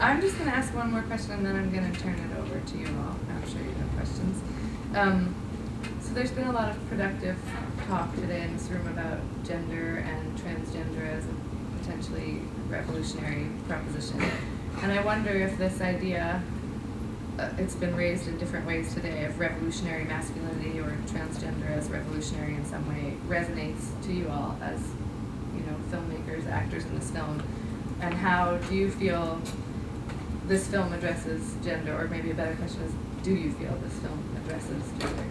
I'm just going to ask one more question, and then I'm going to turn it over to you all. I'm sure you have questions. So there's been a lot of productive talk today in this room about gender and transgender as a potentially revolutionary proposition. And I wonder if this idea, it's been raised in different ways today, of revolutionary masculinity or transgender as revolutionary in some way, resonates to you all as, you know, filmmakers, actors in this film. And how do you feel this film addresses gender, or maybe a better question is, do you feel this film addresses gender?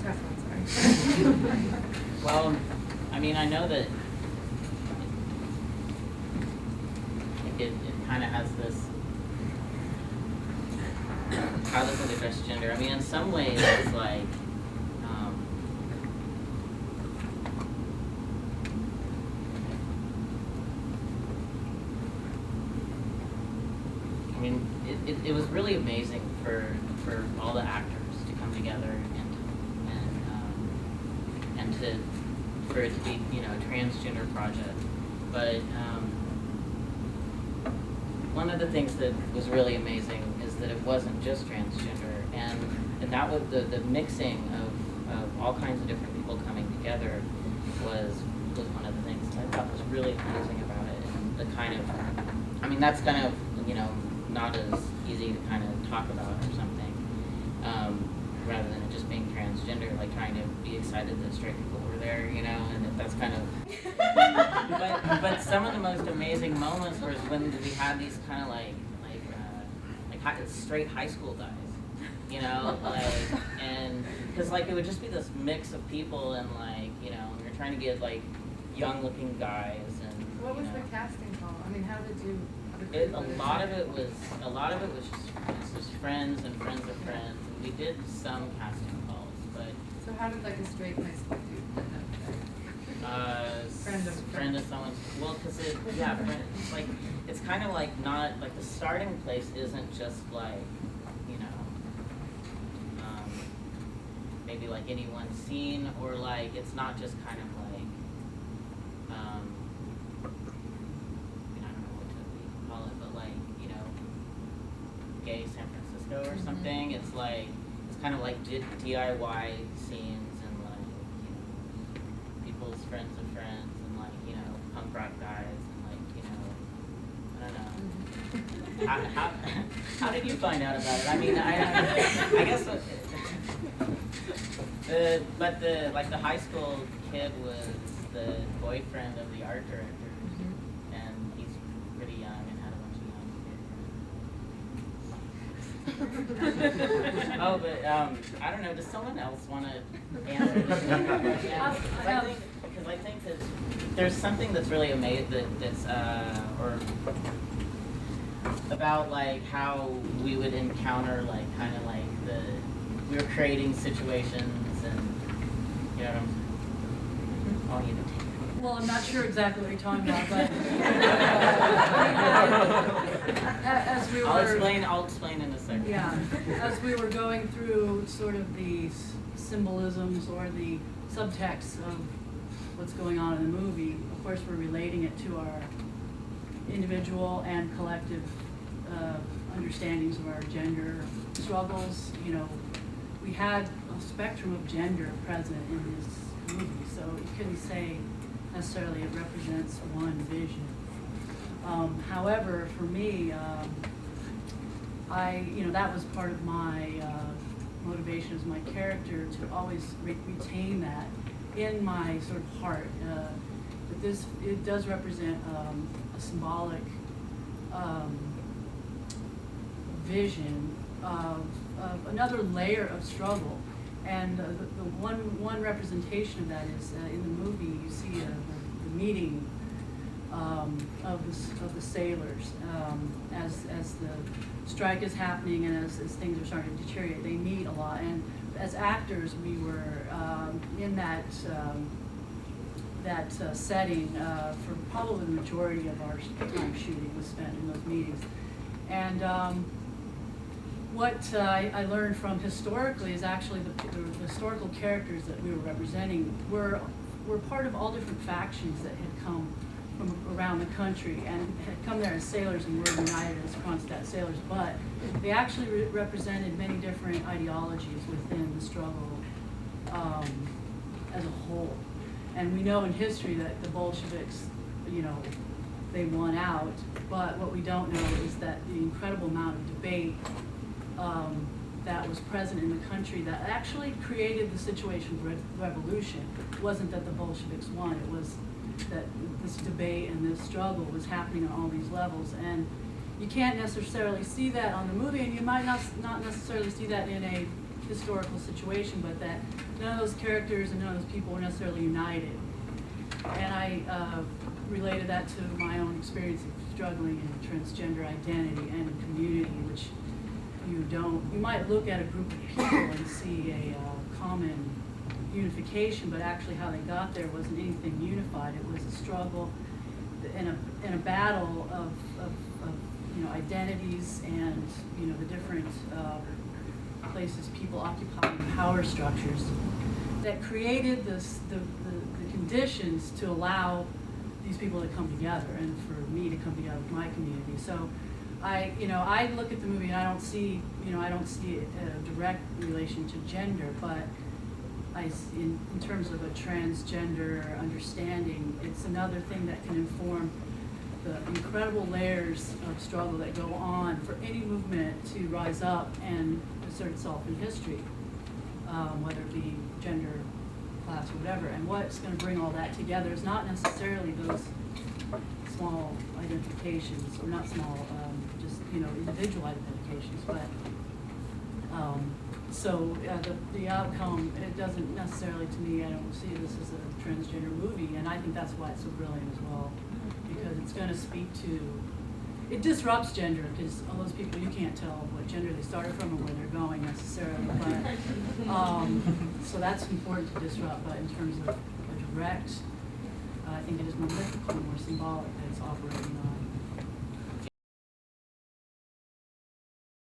Tough one, sorry. Well, I mean, I know that it kind of has this, how does it address gender? I mean, in some ways it's like, I mean, it was really amazing for all the actors to come together and for it to be, you know, a transgender project. But one of the things that was really amazing is that it wasn't just transgender, and that was the mixing of all kinds of different people coming together was one of the things that I thought was really amazing about it. And the kind of, I mean, that's kind of, you know, not as easy to kind of talk about or something, rather than it just being transgender, like trying to be excited that straight people were there, you know, and that's kind of, but some of the most amazing moments was when we had these kind of like straight high school guys, you know, like, and, because like it would just be this mix of people, and like, you know, we were trying to get like young looking guys, and what was the casting call? I mean, how did you? A lot of it was just friends and friends of friends, and we did some casting calls, but. So how did like a straight high school dude end up? Friend of someone's. Well, because it's like, it's kind of like not like the starting place isn't just like, you know, maybe like any one scene, or like it's not just kind of like. Gay San Francisco or something. It's like, it's kind of like DIY scenes, and like, you know, people's friends of friends, and like, you know, punk rock guys, and like, you know, I don't know. How did you find out about it? I mean, I guess the high school kid was the boyfriend of the art director, and he's pretty young and had a bunch of young kids. Oh, but I don't know. Does someone else want to answer this? Because I think that there's something that's really amazing that's or about like how we would encounter like kind of like we were creating situations, and you know. Oh, you know. Well, I'm not sure exactly what you're talking about, but as we were... I'll explain in a second. Yeah, as we were going through sort of the symbolisms or the subtext of what's going on in the movie, of course we're relating it to our individual and collective understandings of our gender struggles. You know, we had a spectrum of gender present in this movie, so you couldn't say necessarily it represents one vision. However, for me, that was part of my motivation as my character to always retain that in my sort of heart. But it does represent a symbolic vision of another layer of struggle. And the one representation of that is in the movie you see the meeting of the sailors as the strike is happening, and as things are starting to deteriorate. They meet a lot, and as actors we were in that setting for probably the majority of our time shooting was spent in those meetings. And what I learned from historically is actually the historical characters that we were representing were part of all different factions that had come from around the country and had come there as sailors and were united as Kronstadt sailors, but they actually represented many different ideologies within the struggle as a whole. And we know in history that the Bolsheviks, you know, they won out, but what we don't know is that the incredible amount of debate that was present in the country that actually created the situation of revolution. It wasn't that the Bolsheviks won, it was that this debate and this struggle was happening on all these levels. And you can't necessarily see that on the movie, and you might not necessarily see that in a historical situation, but that none of those characters and none of those people were necessarily united. And I related that to my own experience of struggling in transgender identity and in community, which you might look at a group of people and see a common unification, but actually how they got there wasn't anything unified. It was a struggle and a battle of you know, identities and, you know, the different places people occupy in power structures that created the conditions to allow these people to come together and for me to come together with my community. So I look at the movie and I don't see a direct relation to gender, but in terms of a transgender understanding, it's another thing that can inform the incredible layers of struggle that go on for any movement to rise up and assert itself in history, whether it be gender, class, or whatever. And what's going to bring all that together is not necessarily those small identifications, or not small, just, you know, individual identifications, but the outcome, it doesn't necessarily, to me, I don't see this as a transgender movie, and I think that's why it's so brilliant as well, because it's going to speak to, it disrupts gender, because all those people, you can't tell what gender they started from or where they're going necessarily, but so that's important to disrupt. But in terms of a direct, I think it is more mythical, more symbolic that it's operating on.